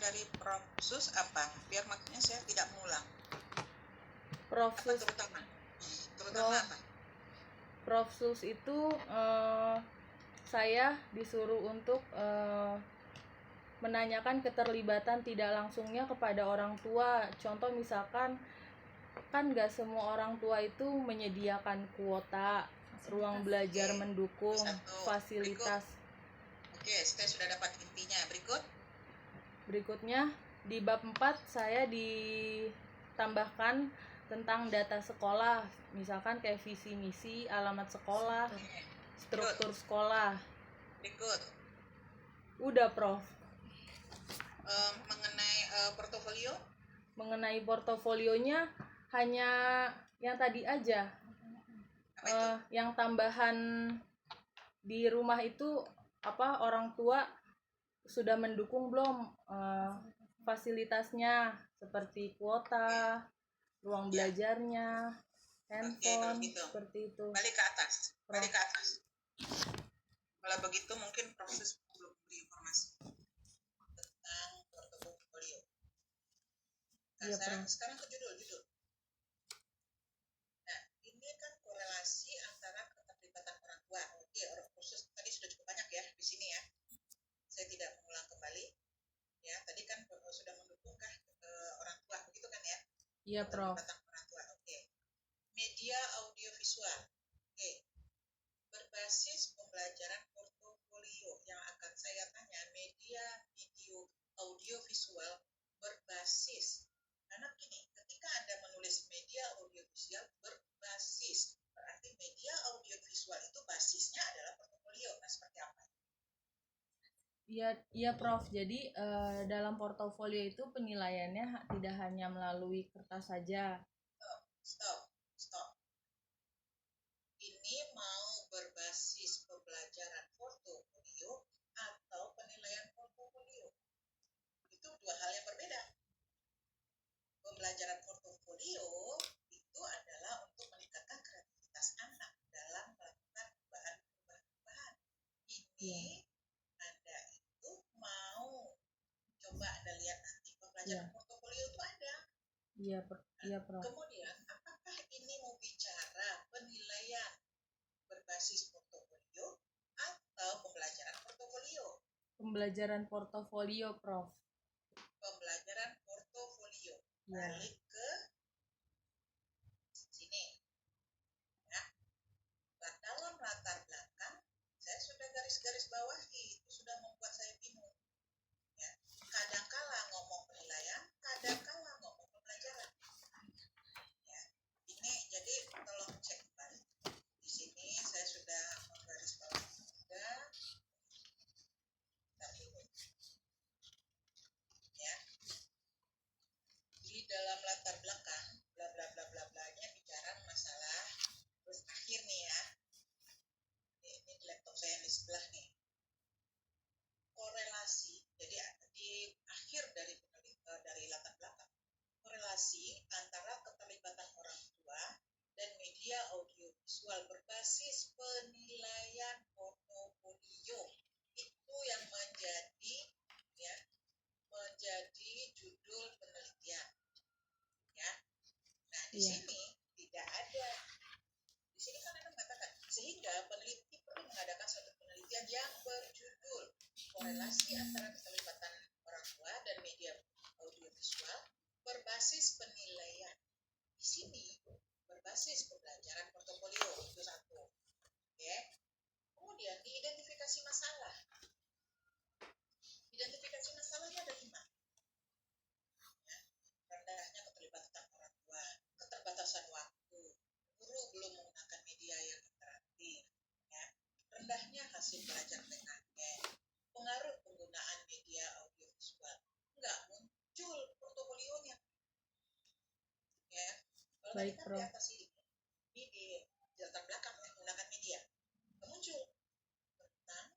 dari Prof. Sus apa? Biar maksudnya saya tidak mengulang. Prof. Apa Sus, terutama Prof. apa? Prof. Sus itu saya disuruh untuk menanyakan keterlibatan tidak langsungnya kepada orang tua. Contoh misalkan, kan nggak semua orang tua itu menyediakan kuota, ruang belajar mendukung, fasilitas. Oke, saya sudah dapat intinya. Berikutnya, di bab 4 saya ditambahkan tentang data sekolah, misalkan kayak visi misi, alamat sekolah, struktur sekolah. Berikut. Udah, Prof. Mengenai portofolio? Mengenai portofolionya hanya yang tadi aja. Yang tambahan di rumah itu apa, orang tua sudah mendukung belum fasilitasnya seperti kuota, ruang belajarnya, handphone, seperti itu. Balik ke atas. Kalau begitu mungkin proses belum beri informasi tentang portofolio. Nah, sekarang ke judul. Nah, ini kan korelasi antara keterlibatan orang tua. Oke, orang khusus tadi sudah cukup banyak ya di sini ya. Saya tidak mengulang kembali. Ya, tadi kan sudah mendukungkah orang tua, begitu kan ya? Iya, Prof. Keterlibatan orang tua. Oke. Media audiovisual. Oke. Berbasis pembelajaran portofolio. Yang akan saya tanya, media video audiovisual berbasis. Karena begini, ketika Anda menulis media audiovisual berbasis, berarti media audiovisual itu basisnya adalah portofolio. Nah, seperti apa? Iya, Prof. Jadi dalam portofolio itu penilaiannya tidak hanya melalui kertas saja. Stop. Ini mau berbasis pembelajaran portofolio atau penilaian portofolio. Itu dua hal yang berbeda. Pembelajaran portofolio itu adalah untuk meningkatkan kreativitas anak dalam melakukan perubahan. Ini Anda itu mau coba Anda lihat nanti pembelajaran portofolio itu ada. Iya, Prof. Kemudian, apakah ini mau bicara penilaian berbasis portofolio atau pembelajaran portofolio? Pembelajaran portofolio, Prof. Pembelajaran portofolio. Balik ke sini. Ya. Dalam latar belakang, saya sudah garis-garis bawahi, itu sudah membuat saya bingung. Ya. Kadangkala ngomong penilaian, kadangkala ngomong pembelajaran. Ya. Ini jadi tolong cek kembali. Di sini saya sudah menggarisbawahi juga. Ya. Di dalam latar belakang, bla bla bla bla blanya bicara masalah, terus akhir nih ya. Ini laptop saya yang di sebelah nih. Korelasi, jadi di akhir dari latar belakang, korelasi antara keterlibatan orang tua dan media audiovisual berbasis penilaian portofolio itu yang menjadi judul penelitian. Ya. Nah, di sini tidak ada. Di sini kan Anda mengatakan sehingga peneliti perlu mengadakan suatu penelitian yang berjudul korelasi antara keterlibatan orang tua dan media audiovisual berbasis penilaian. Di sini berbasis pembelajaran portofolio itu satu. Oke. Kemudian diidentifikasi masalah. Identifikasi masalahnya ada 5. Ya. Rendahnya keterlibatan orang tua, keterbatasan waktu, guru belum menggunakan media yang interaktif, ya. Rendahnya hasil belajar PKN, pengaruh penggunaan media audiovisual, nggak muncul portofolionya. Ya. Kalau tadi kan di atas ini di latar belakang ya, menggunakan media, muncul tentang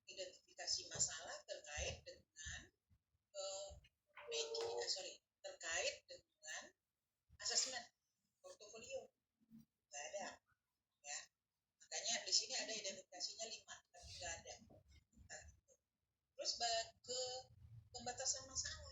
identifikasi masalah terkait dengan terkait dengan asesmen portofolio. Nggak ada, ya. Makanya di sini ada identifikasinya 5, tapi nggak ada. Terus ke pembatasan masalah.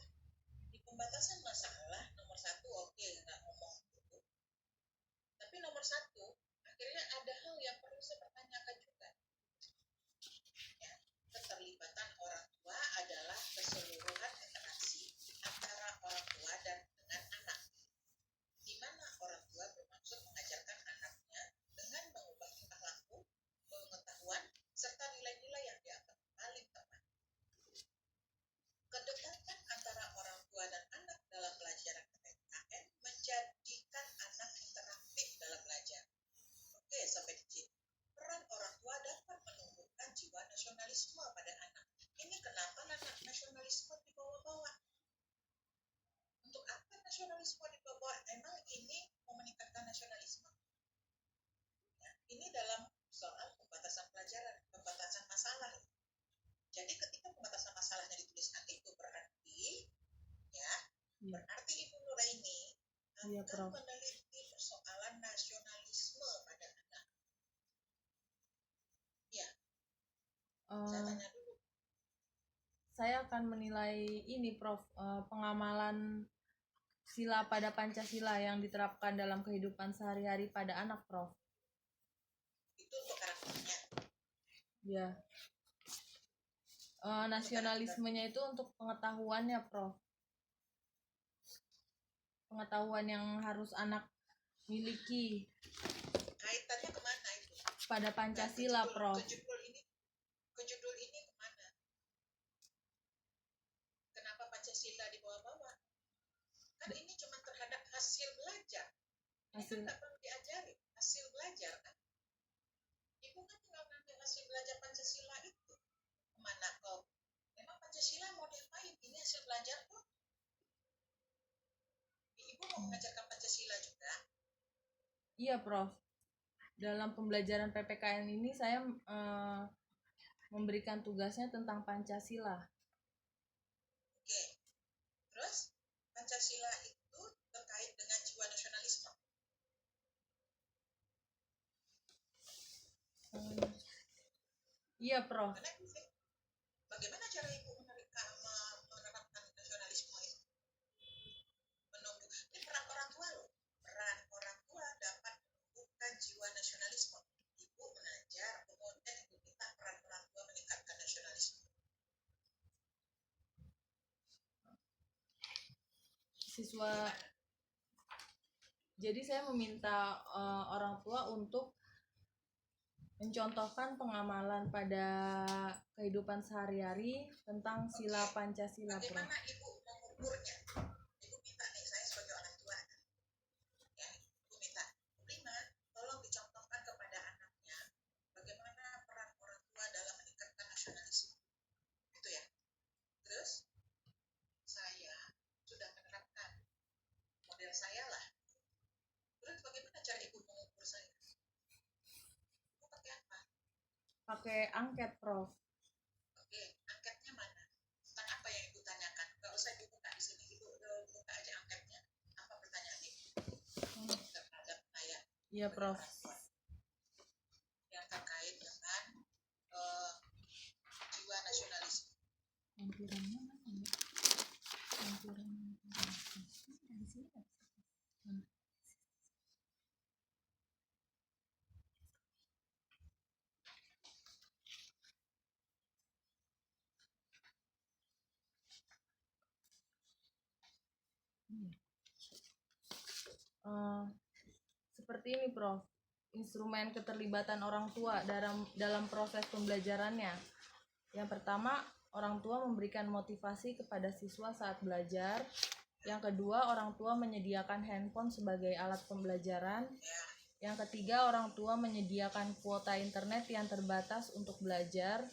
Iya, kan Prof. meneliti persoalan nasionalisme pada anak. Ya, saya Eh, tanya dulu. saya akan menilai ini, Prof, pengamalan sila pada Pancasila yang diterapkan dalam kehidupan sehari-hari pada anak, Prof. Itu untuk karakternya. Ya. Nasionalismenya itu untuk pengetahuannya, Prof. Pengetahuan yang harus anak miliki Kaitannya kemana itu? pada Pancasila, Nah, Prof. ke judul ini kemana? Kenapa Pancasila dibawa-bawa? Kan ini cuma terhadap hasil belajar. Ini kan nggak perlu diajari, hasil belajar kan. Ibu kan tinggal ngambil hasil belajar Pancasila itu. Kemana kau? Memang Pancasila mau diapain? Ini hasil belajar kok. Ibu mau mengajarkan Pancasila juga? Iya, Prof. Dalam pembelajaran PPKN ini saya memberikan tugasnya tentang Pancasila. Oke. Terus Pancasila itu terkait dengan jiwa nasionalisme. Iya, Prof. Bagaimana cara ibu menerapkan nasionalisme itu? Menumbuh. Ini peran orang tua loh. Peran orang tua dapat menumbuhkan jiwa nasionalisme. Ibu mengajar, kemudian ibu minta peran orang tua meningkatkan nasionalisme. Siswa. Jadi saya meminta orang tua untuk mencontohkan pengamalan pada kehidupan sehari-hari tentang sila Pancasila, Prof. Bagaimana ibu mengukurnya? Ibu minta nih, saya sebagai orang tua, ya, ibu minta, Prima, tolong dicontohkan kepada anaknya bagaimana peran orang tua dalam meningkatkan nasionalisme. Itu ya. Terus saya sudah menerapkan model saya lah. Terus bagaimana cara ibu mengukur saya? Ibu pakai apa? Pakai angket, Prof. Oke, angketnya mana? Tentang apa yang ibu tanyakan? Gak usah ibu buka di sini, ibu buka aja angketnya. Apa pertanyaan ibu? Terhadap saya. Iya, Prof. Yang terkait dengan jiwa nasionalisme. Lampirannya mana ya? Lampirannya di sini nggak bisa. Seperti ini, Prof. Instrumen keterlibatan orang tua dalam proses pembelajarannya. Yang pertama, orang tua memberikan motivasi kepada siswa saat belajar. Yang kedua, orang tua menyediakan handphone sebagai alat pembelajaran. Yang ketiga, orang tua menyediakan kuota internet yang terbatas untuk belajar.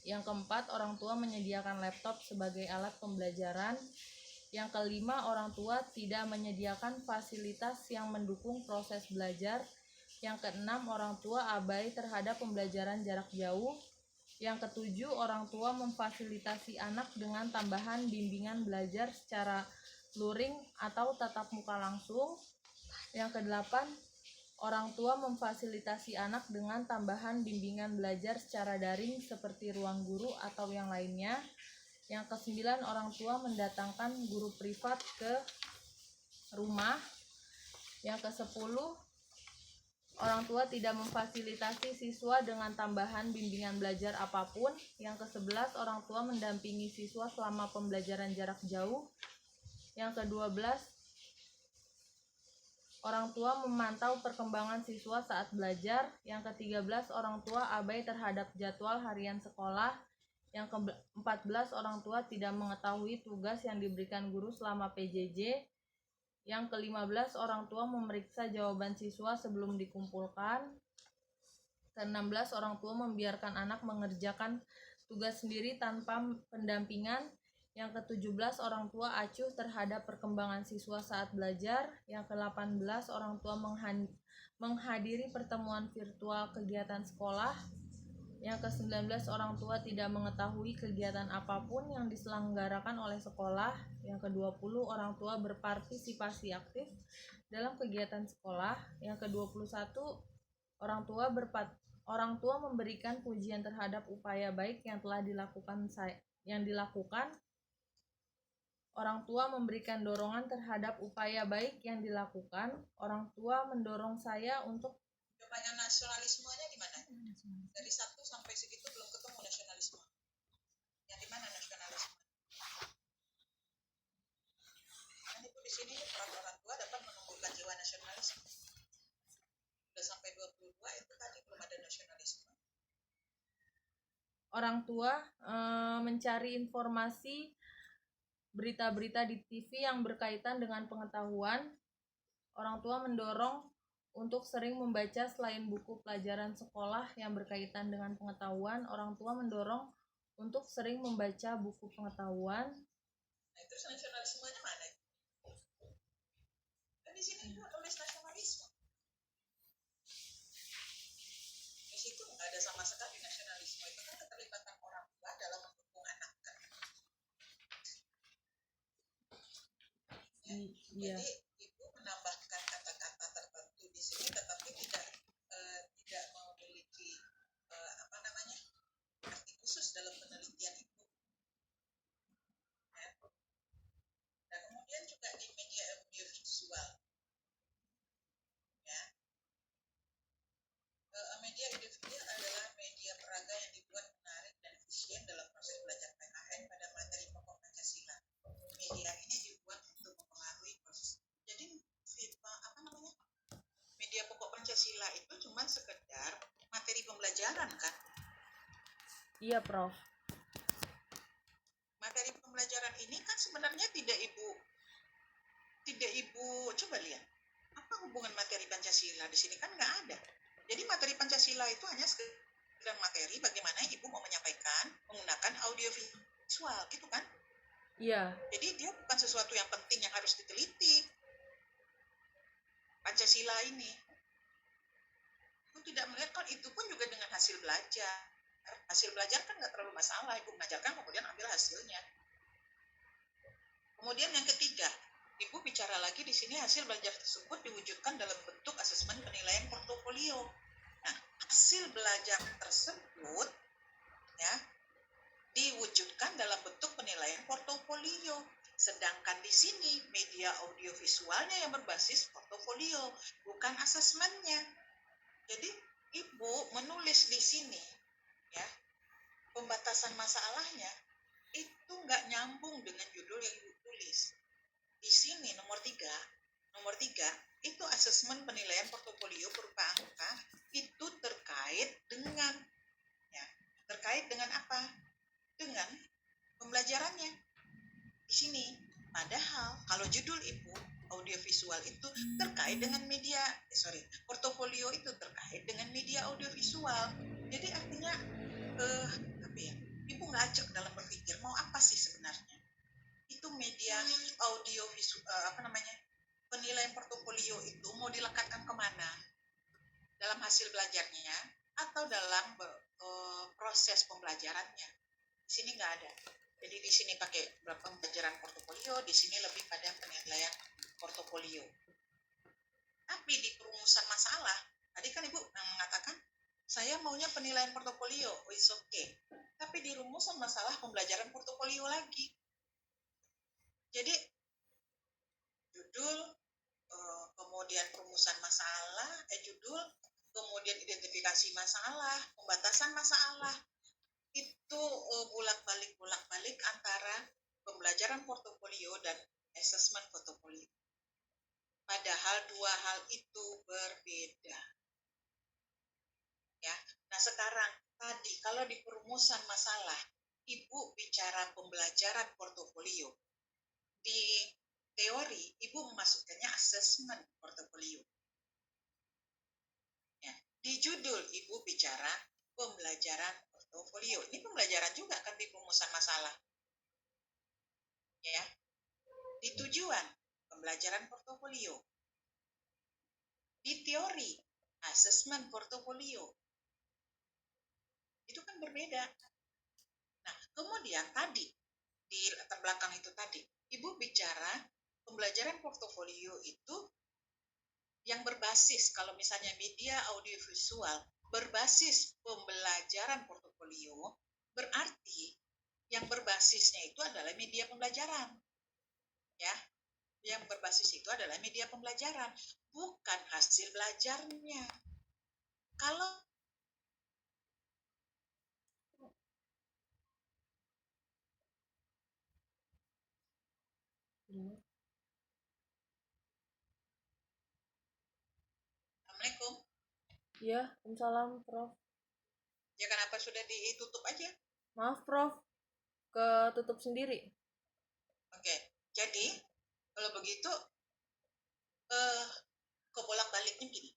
Yang keempat, orang tua menyediakan laptop sebagai alat pembelajaran. Yang kelima, orang tua tidak menyediakan fasilitas yang mendukung proses belajar. Yang keenam, orang tua abai terhadap pembelajaran jarak jauh. Yang ketujuh, orang tua memfasilitasi anak dengan tambahan bimbingan belajar secara luring atau tatap muka langsung. Yang kedelapan, orang tua memfasilitasi anak dengan tambahan bimbingan belajar secara daring seperti ruang guru atau yang lainnya. Yang kesembilan, orang tua mendatangkan guru privat ke rumah. Yang kesepuluh, orang tua tidak memfasilitasi siswa dengan tambahan bimbingan belajar apapun. Yang ke-11, orang tua mendampingi siswa selama pembelajaran jarak jauh. Yang ke-12, orang tua memantau perkembangan siswa saat belajar. Yang ke-13, orang tua abai terhadap jadwal harian sekolah. Yang ke-14, orang tua tidak mengetahui tugas yang diberikan guru selama PJJ. Yang ke-15, orang tua memeriksa jawaban siswa sebelum dikumpulkan. Ke-16, orang tua membiarkan anak mengerjakan tugas sendiri tanpa pendampingan. Yang ke-17, orang tua acuh terhadap perkembangan siswa saat belajar. Yang ke-18, orang tua menghadiri pertemuan virtual kegiatan sekolah. Yang ke-19, orang tua tidak mengetahui kegiatan apapun yang diselenggarakan oleh sekolah. Yang ke-20, orang tua berpartisipasi aktif dalam kegiatan sekolah. Yang ke-21, orang tua memberikan pujian terhadap upaya baik yang telah dilakukan. Orang tua memberikan dorongan terhadap upaya baik yang dilakukan. Orang tua mendorong saya untuk Coba nasionalismenya di mana? Dari 1 sampai segitu belum ketemu nasionalisme. Yang di mana nasionalisme? Kan itu di sini peran orang tua dapat menumbuhkan jiwa nasionalisme. Sudah sampai 22 itu tadi belum ada nasionalisme. orang tua mencari informasi berita-berita di TV yang berkaitan dengan pengetahuan. Orang tua mendorong untuk sering membaca selain buku pelajaran sekolah yang berkaitan dengan pengetahuan. Orang tua mendorong untuk sering membaca buku pengetahuan. Nah, terus nasionalismenya mana? Kan di sini itu tulis nasionalisme. Di situ nggak ada sama sekali nasionalisme. Itu kan keterlibatan orang tua dalam mendukung anak kan. Iya. Jadi ibu menambahkan kata-kata tertentu di sini, tetapi tidak memiliki arti khusus dalam penelitian itu. Ya. Dan kemudian juga di media audiovisual, ya, media audiovisual adalah media peraga yang dibuat menarik dan efisien dalam proses belajar PKN pada materi pokok Pancasila. Media ini dibuat untuk mempengaruhi proses. Jadi media pokok Pancasila itu cuma sekedar materi pembelajaran kan? Iya, Prof. Materi pembelajaran ini kan sebenarnya tidak ibu coba lihat apa hubungan materi Pancasila di sini, kan nggak ada. Jadi materi Pancasila itu hanya sekedar materi bagaimana ibu mau menyampaikan menggunakan audio visual gitu kan. Iya. Jadi dia bukan sesuatu yang penting yang harus diteliti. Pancasila ini ibu tidak melihat kan, itu pun juga dengan hasil belajar. Hasil belajar kan nggak terlalu masalah, ibu mengajarkan kemudian ambil hasilnya. Kemudian yang ketiga, ibu bicara lagi di sini hasil belajar tersebut diwujudkan dalam bentuk asesmen penilaian portofolio. Nah, hasil belajar tersebut ya diwujudkan dalam bentuk penilaian portofolio. Sedangkan di sini media audiovisualnya yang berbasis portofolio, bukan asesmennya. Jadi ibu menulis di sini ya, pembatasan masalahnya itu nggak nyambung dengan judul yang ibu tulis. Di sini nomor 3 itu asesmen penilaian portofolio berupa angka, itu terkait dengan apa? Dengan pembelajarannya. Di sini padahal kalau judul ibu audiovisual itu terkait dengan portofolio itu terkait dengan media audiovisual. Jadi artinya ibu ngajak dalam berpikir mau apa sih sebenarnya itu media audiovisual, penilaian portofolio itu mau dilekatkan kemana, dalam hasil belajarnya atau dalam proses pembelajarannya. Di sini nggak ada. Jadi di sini pakai pembelajaran portofolio, di sini lebih pada penilaian portofolio. Tapi di perumusan masalah, tadi kan ibu mengatakan saya maunya penilaian portofolio, it's okay. Tapi di rumusan masalah pembelajaran portofolio lagi. Jadi judul, kemudian perumusan masalah, judul, kemudian identifikasi masalah, pembatasan masalah, itu bolak-balik antara pembelajaran portofolio dan asesmen portofolio. Padahal dua hal itu berbeda. Ya. Nah sekarang tadi kalau di perumusan masalah, ibu bicara pembelajaran portofolio. Di teori, ibu memasukkannya asesmen portofolio. Ya. Di judul, ibu bicara pembelajaran portofolio. Ini pembelajaran juga kan di perumusan masalah. Ya. Di tujuan, pembelajaran portofolio. Di teori, asesmen portofolio. Itu kan berbeda. Nah, kemudian tadi di latar belakang itu tadi, Ibu bicara pembelajaran portofolio itu yang berbasis, kalau misalnya media audiovisual berbasis pembelajaran portofolio, berarti yang berbasisnya itu adalah media pembelajaran. Ya, yang berbasis itu adalah media pembelajaran, bukan hasil belajarnya. Kalau Assalamualaikum. Ya, Waalaikumsalam, Prof. Ya kenapa sudah ditutup aja? Maaf, Prof. Ketutup sendiri. Oke, jadi kalau begitu eh, kebolak-baliknya gini.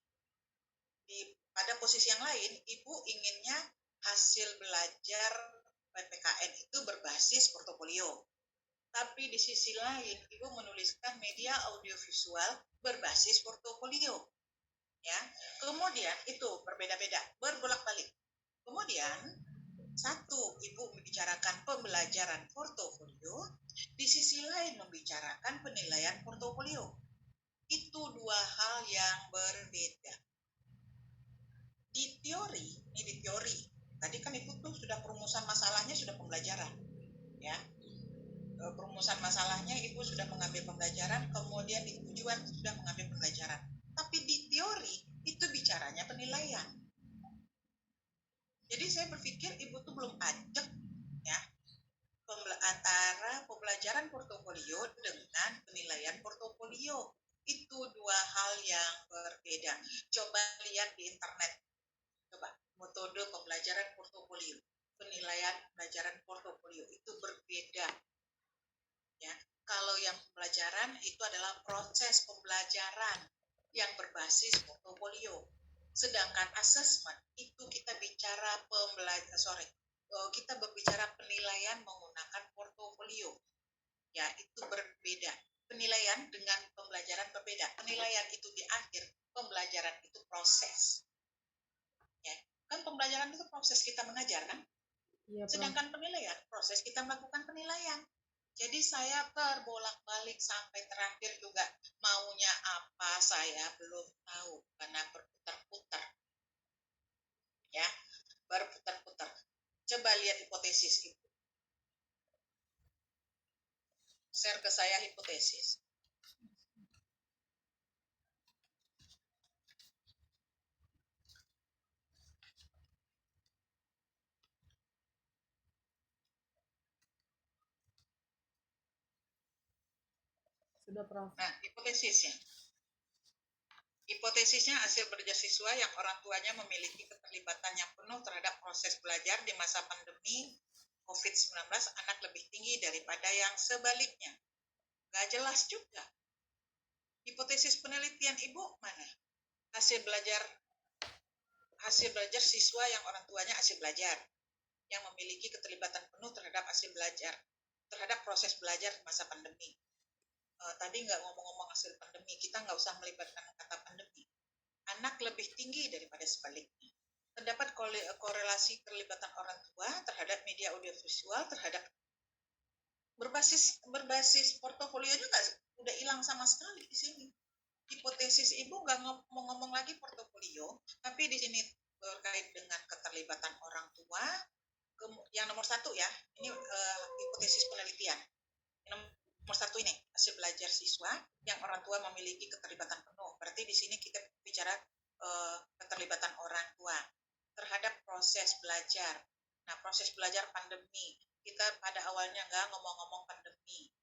Pada posisi yang lain, Ibu inginnya hasil belajar PPKN itu berbasis portofolio. Tapi di sisi lain, Ibu menuliskan media audiovisual berbasis portofolio. Ya, kemudian itu berbeda-beda, berbolak-balik. Kemudian satu, Ibu membicarakan pembelajaran portofolio, di sisi lain membicarakan penilaian portofolio. Itu dua hal yang berbeda. Di teori, ini di teori. Tadi kan Ibu tuh sudah perumusan masalahnya, sudah pembelajaran. Ya, perumusan masalahnya Ibu sudah mengambil pembelajaran, kemudian di tujuan sudah mengambil pembelajaran. Tapi di teori itu bicaranya penilaian. Jadi saya berpikir Ibu tuh belum ajak ya antara pembelajaran portofolio dengan penilaian portofolio. Itu dua hal yang berbeda. Coba lihat di internet. Coba metode pembelajaran portofolio, penilaian pembelajaran portofolio itu berbeda. Ya, kalau yang pembelajaran itu adalah proses pembelajaran yang berbasis portofolio. Sedangkan assessment itu kita bicara kita berbicara penilaian menggunakan portofolio. Ya, itu berbeda. Penilaian dengan pembelajaran berbeda. Penilaian itu di akhir, pembelajaran itu proses. Ya, kan pembelajaran itu proses kita mengajar kan? Iya, Prof. Sedangkan penilaian, proses kita melakukan penilaian. Jadi saya terbolak-balik sampai terakhir juga maunya apa saya belum tahu karena berputar-putar. Ya, berputar-putar. Coba lihat hipotesis itu. Share ke saya hipotesis. Sudah, Prof. Nah, hipotesisnya. Hipotesisnya hasil belajar siswa yang orang tuanya memiliki keterlibatan yang penuh terhadap proses belajar di masa pandemi COVID-19 anak lebih tinggi daripada yang sebaliknya. Gak jelas juga. Hipotesis penelitian Ibu mana? Hasil belajar siswa yang orang tuanya hasil belajar, yang memiliki keterlibatan penuh terhadap hasil belajar, terhadap proses belajar di masa pandemi. Tadi nggak ngomong-ngomong hasil pandemi, kita nggak usah melibatkan kata pandemi. Anak lebih tinggi daripada sebaliknya. Terdapat korelasi keterlibatan orang tua terhadap media audiovisual terhadap berbasis portofolionya nggak udah hilang sama sekali di sini. Hipotesis Ibu nggak ngomong-ngomong lagi portofolio, tapi di sini terkait dengan keterlibatan orang tua. Yang nomor satu ya, ini hipotesis penelitian. Yang nomor satu ini hasil belajar siswa yang orang tua memiliki keterlibatan penuh. Berarti di sini kita bicara keterlibatan orang tua terhadap proses belajar. Nah, proses belajar pandemi, kita pada awalnya nggak ngomong-ngomong pandemi.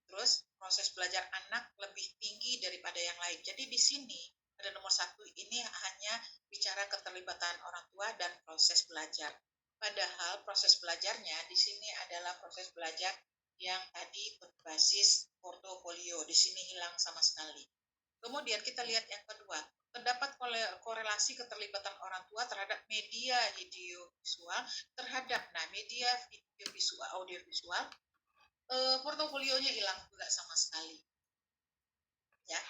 Terus proses belajar anak lebih tinggi daripada yang lain. Jadi di sini pada nomor satu ini hanya bicara keterlibatan orang tua dan proses belajar. Padahal proses belajarnya di sini adalah proses belajar yang tadi berbasis portofolio. Di sini hilang sama sekali. Kemudian kita lihat yang kedua, terdapat korelasi keterlibatan orang tua terhadap media audiovisual terhadap media video visual audiovisual portofolionya hilang juga sama sekali. Ya,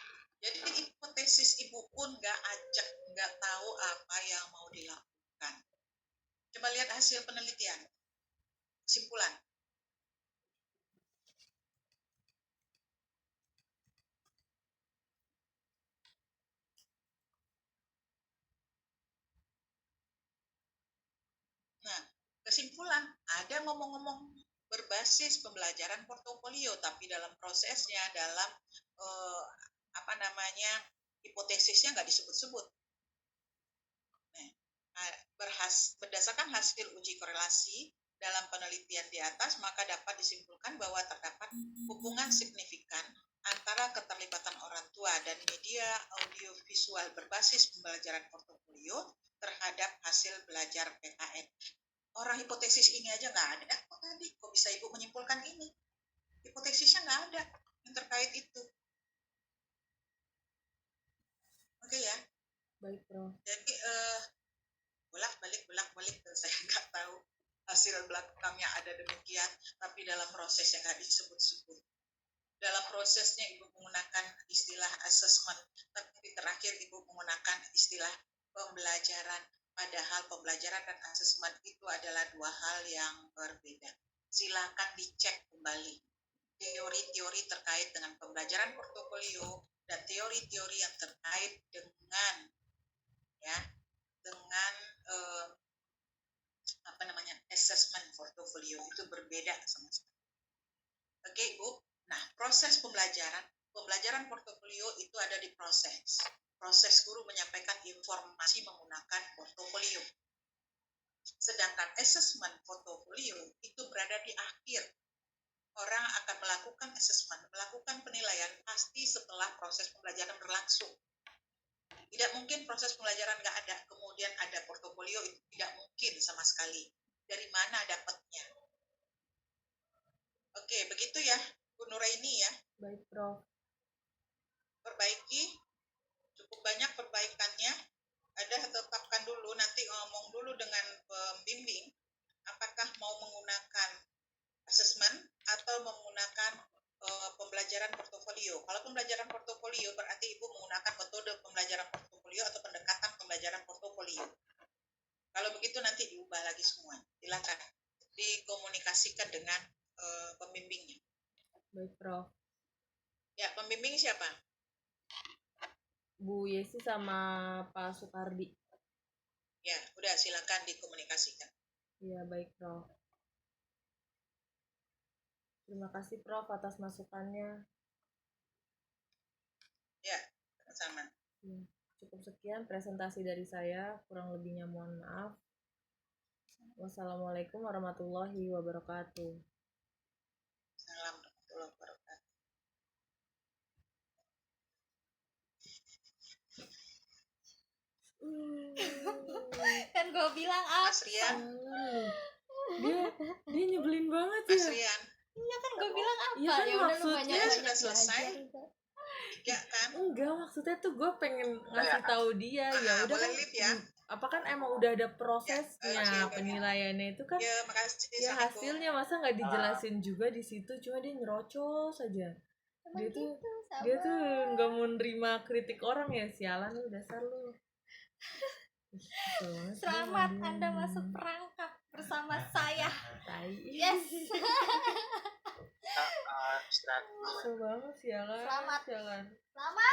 jadi hipotesis Ibu pun nggak tahu apa yang mau dilakukan. Coba lihat hasil penelitian, kesimpulan. Nah, kesimpulan, ada ngomong-ngomong berbasis pembelajaran portofolio, tapi dalam prosesnya, dalam eh, apa namanya, hipotesisnya nggak disebut-sebut. Nah, berdasarkan hasil uji korelasi dalam penelitian di atas, maka dapat disimpulkan bahwa terdapat hubungan signifikan antara keterlibatan orang tua dan media audiovisual berbasis pembelajaran portofolio terhadap hasil belajar PKN. Orang hipotesis ini aja nggak ada kok tadi. Kok bisa Ibu menyimpulkan ini? Hipotesisnya nggak ada yang terkait itu. Oke ya. Baik, Prof. Jadi bolak-balik saya nggak tahu hasil belakangnya ada demikian, tapi dalam prosesnya nggak disebut-sebut. Dalam prosesnya Ibu menggunakan istilah assessment, tapi terakhir Ibu menggunakan istilah pembelajaran. Padahal pembelajaran dan assessment itu adalah dua hal yang berbeda. Silakan dicek kembali teori-teori terkait dengan pembelajaran portofolio dan teori-teori yang terkait dengan ya dengan apa namanya assessment portofolio itu berbeda sama sekali. Oke Ibu. Nah, proses pembelajaran portofolio itu ada di proses guru menyampaikan informasi menggunakan portofolio. Sedangkan assessment portofolio itu berada di akhir. Orang akan melakukan assessment, melakukan penilaian pasti setelah proses pembelajaran berlangsung. Tidak mungkin proses pembelajaran nggak ada, kemudian ada portofolio, itu tidak mungkin sama sekali. Dari mana dapatnya? Oke, begitu ya, Bu Nuraini ya. Baik, Prof. Perbaiki, cukup banyak perbaikannya. Ada tetapkan dulu, nanti ngomong dulu dengan pembimbing, apakah mau menggunakan assessment atau menggunakan pembelajaran portofolio. Kalau pembelajaran portofolio berarti Ibu menggunakan metode pembelajaran portofolio atau pendekatan pembelajaran portofolio. Kalau begitu nanti diubah lagi semua. Silakan dikomunikasikan dengan pembimbingnya. Baik, Prof. Ya, pembimbing siapa? Bu Yesi sama Pak Sukardi. Ya, udah silakan dikomunikasikan. Iya, baik, Prof. Terima kasih, Prof, atas masukannya. Ya, sama. Ya, cukup sekian presentasi dari saya. Kurang lebihnya mohon maaf. Wassalamualaikum warahmatullahi wabarakatuh. Salam warahmatullahi wabarakatuh. Kan gue bilang apa? Mas Rian, Dia nyebelin banget Mas ya. Rian, Iya kan gue bilang apa? Iya kan Ya udah lu maksudnya banyak-banyak sudah selesai. belajar. Ya kan? enggak, maksudnya tuh gue pengen ngasih tahu dia ya udah boleh kan live ya. apa kan emang udah ada prosesnya oke. penilaiannya itu kan Ya, makasih. ya Assalamualaikum. hasilnya masa nggak dijelasin juga di situ, cuma dia nyerocos aja. Emang Dia gitu, dia sabar. tuh nggak mau nerima kritik orang ya, sialan lu, dasar lu. Kesel banget dia, Selamat aduh. Anda masuk perangkap bersama saya. Tai. Yes. Kesel banget, sialan. Selamat. Sialan. Selamat.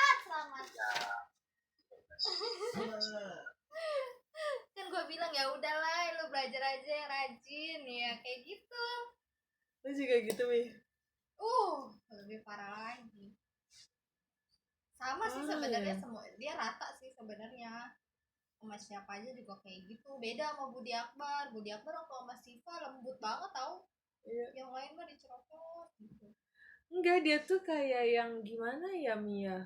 Kan gue bilang ya udahlah, lu belajar aja yang rajin ya kayak gitu. Lu juga gitu, Mi. Lebih parah lagi. Sama sih Parah sebenarnya, ya? semua dia rata sih sebenarnya. Sama siapa aja juga kayak gitu. Beda sama Budi Akbar. Budi Akbar waktu sama Siva lembut banget tau. Iya. Yang lain mah dicerocos gitu. Enggak, dia tuh kayak yang gimana ya, Mia?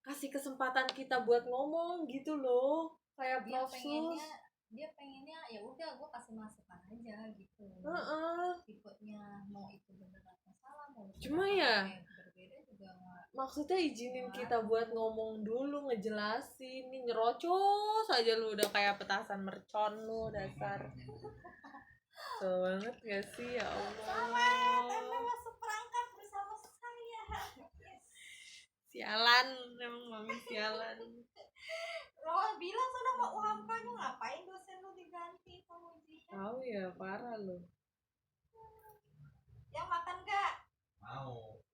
Kasih kesempatan kita buat ngomong gitu loh. Kayak Dia Prof. pengennya ya udah gue kasih masukan aja gitu. Tipenya mau itu bener atau salah, mau Cuma itu ya berbeda juga nggak. maksudnya izinin kita buat ngomong dulu, ngejelasin. Nih nyerocos aja lu, udah kayak petasan mercon lu, dasar. So banget gak sih, ya Selamat Anda Allah. masuk perangkap bersama saya. Yes. Sialan, emang mami sialan. Lo bilang sudah mau UHAMKA-nya, ngapain dosen lu diganti pengujinya? Tahu ya, parah loh. Yang makan gak? Mau.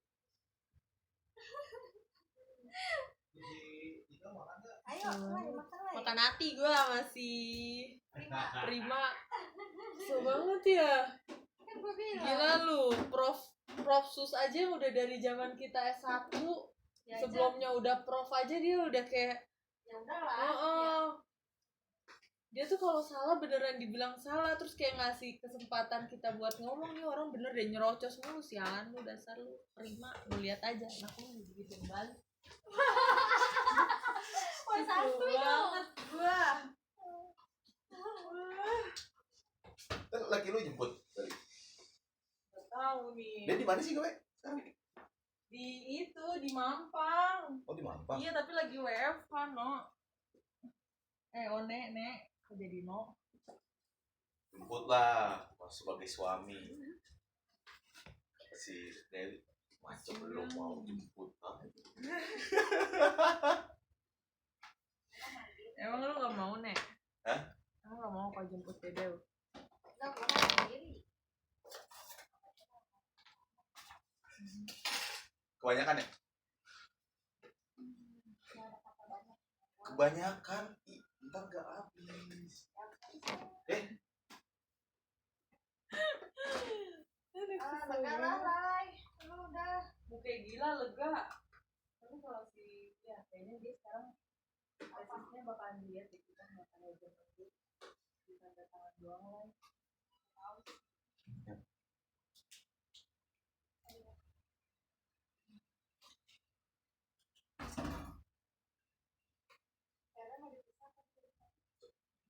Kita makan nggak? Ayo, Lai, makan Lai. Makan hati gue masih Prima. prima. So banget ya. Kan gue bilang. Gila lu, Prof Sus aja udah dari zaman kita S1. Ya, Sebelumnya udah prof aja dia udah kayak ya udahlah. oh. Dia tuh kalau salah beneran dibilang salah, terus kayak ngasih kesempatan kita buat ngomong. Nih orang bener deh nyerocos mulu si Anu, dasar lu prima. Lu lihat aja anak lu gitu balik. Wah, santuy banget gua. Laki lu jemput balik. Gak tahu nih. Dia di mana sih gue sekarang? Di itu di Mampang. Oh, di Mampang. Iya tapi lagi WFH no. Nek kok jadi no. Jemput lah sebagai suami. Si Dewi macam belum mau jemput. Emang lu gak mau Nek? Hah? Emang gak mau kau jemput Dede? Enggak, gue mau sendiri. Kebanyakan ya? Kebanyakan. Ntar gak habis. Lega lah, Lai. Lu udah. Kayak gila lega. Tapi kalau si ya kayaknya dia sekarang tesisnya bakalan dilihat di kita bakalan jemput dia. Bisa ada tangan doang lah.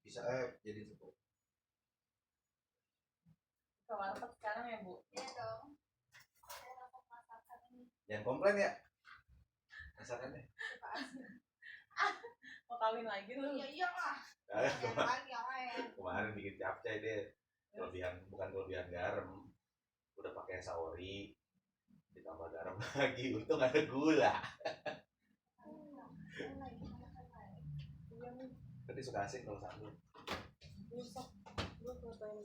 Bisa jadi cukup. Ke warteg sekarang ya Bu? Iya dong. Saya dapat masakan ini. Jangan komplain ya. Masakannya. Mau kawin lagi lu? Iya iyalah. Yang lagi yang lain. Kemarin bikin capcay deh. Bukan kelebihan garam. Udah pakai saori. Ditambah garam lagi. Untung ada gula. Tapi suka asik kalau sambal. Rusak. Lu ngapain?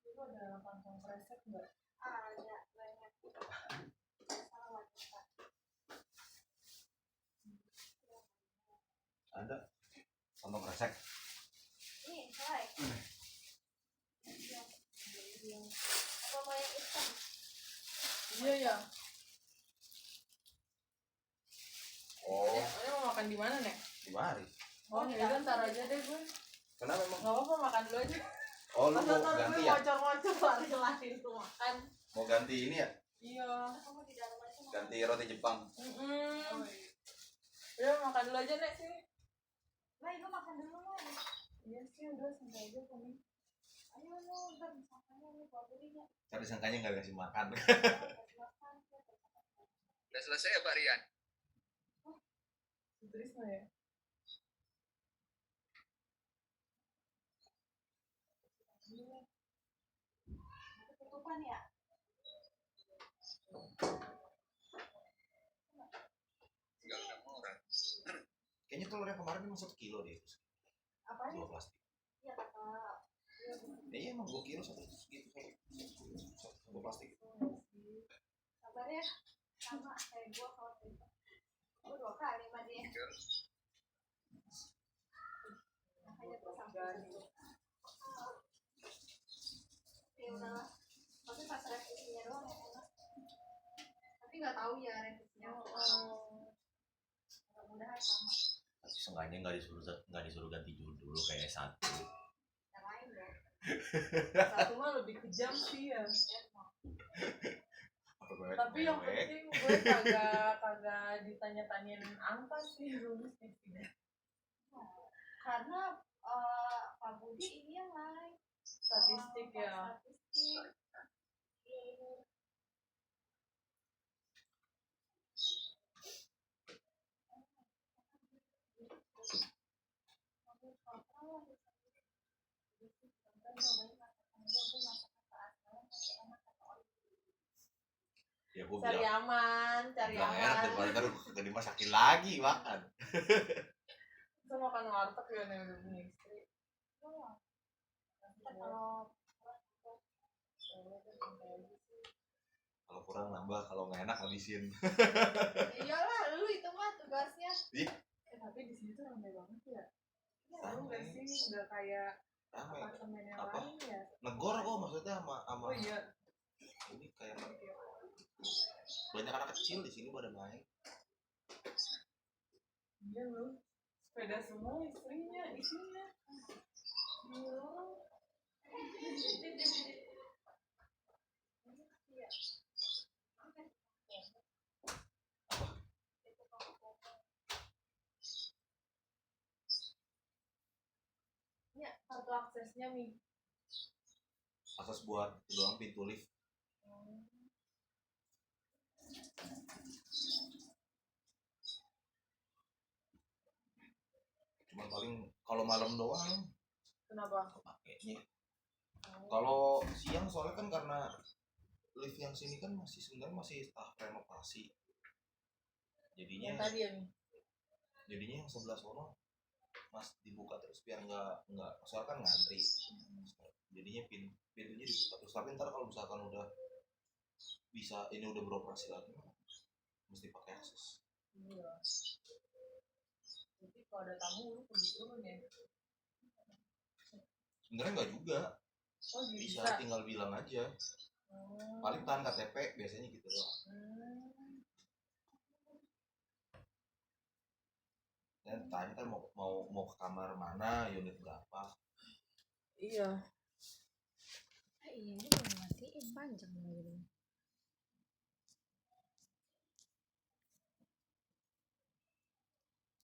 Lu ada kantong kresek nggak? Ada banyak. Salah wanita. Ada. Kantong resek. Nih, Lai. Apa mau yang hitam? Iya ya. Oh, Ini mau makan di mana Nek? di mari. Oh ya udah ntar aja deh gue. Kenapa emang? Nggak apa-apa makan dulu aja. Oh, lu mau Ntar ganti gue ya? ngocor-ngocor lari-lari tuh makan. Mau ganti ini ya? Iya. Kamu di dalam aja makan. Ganti roti Jepang. Udah makan dulu aja Nek sih. Lai, lu makan dulu Lai. Iya sih udah santai aja kami. Ayo lu, ntar misalkannya lu bawa belinya. Tadi sangkanya nggak dikasih makan. Udah selesai ya Pak Rian? Terus ya. Ketutupan ya? Kayaknya telurnya kemarin emang 1 kilo deh. Apaan? 2 plastik. Iya kata. Iya emang 2 kilo satu gitu. 1 plastik. Sabar ya. Sama kayak gua kalau cerita. Gua 2 kali sama dia. Makanya tuh sampai situ. Ya udahlah. Tapi pas revisinya doang yang enak. Tapi nggak tahu ya revisinya. Mudah-mudahan sama. Tapi seenggaknya nggak disuruh ganti judul kayak S1. Yang lain dong. Satu mah lebih kejam sih ya. Tapi yang penting gue kagak ditanya-tanyain angka sih rumusnya tidak. Karena Pak Budi ini yang lain. Statistik ya. Statistik. Ya gue Cari bilang aman, cari bilang enak aman. daripada ntar gak dimasakin lagi makan. Itu makan warteg ya nih udah punya istri. Ntar kalau Kalau kurang nambah, kalau nggak enak habisin. iyalah lu itu mah tugasnya. Ih, Tapi di sini tuh ramai banget ya. Rame. Enggak sih, udah kayak rame. apartemen yang Apa? lain ya. Negor kok maksudnya sama Oh iya. ini kayak banyak anak kecil di sini pada main. Iya loh. Sepeda semua istrinya, isinya. Iya. Ya, kartu aksesnya Mi. Akses buat itu doang, pintu lift. Cuma paling kalau malam doang Kenapa? pakainya. Kalau siang soalnya kan karena lift yang sini kan masih sebenarnya masih tahap renovasi. Yang Jadinya tadi ya Mi. yang sebelah sono mas dibuka terus biar nggak soalnya kan ngantri. Jadinya pintunya dibuka terus, tapi ntar kalau misalkan udah bisa ini udah beroperasi lagi mesti pakai akses. Iya. Jadi kalau ada tamu lu pergi turun ya. Sebenarnya nggak juga, Oh bisa bisa. tinggal bilang aja. Hmm. Paling tahan KTP biasanya gitu doang. Dan tanya kan mau ke kamar mana, unit berapa. Iya. Iya, ini belum matiin panjang lagi.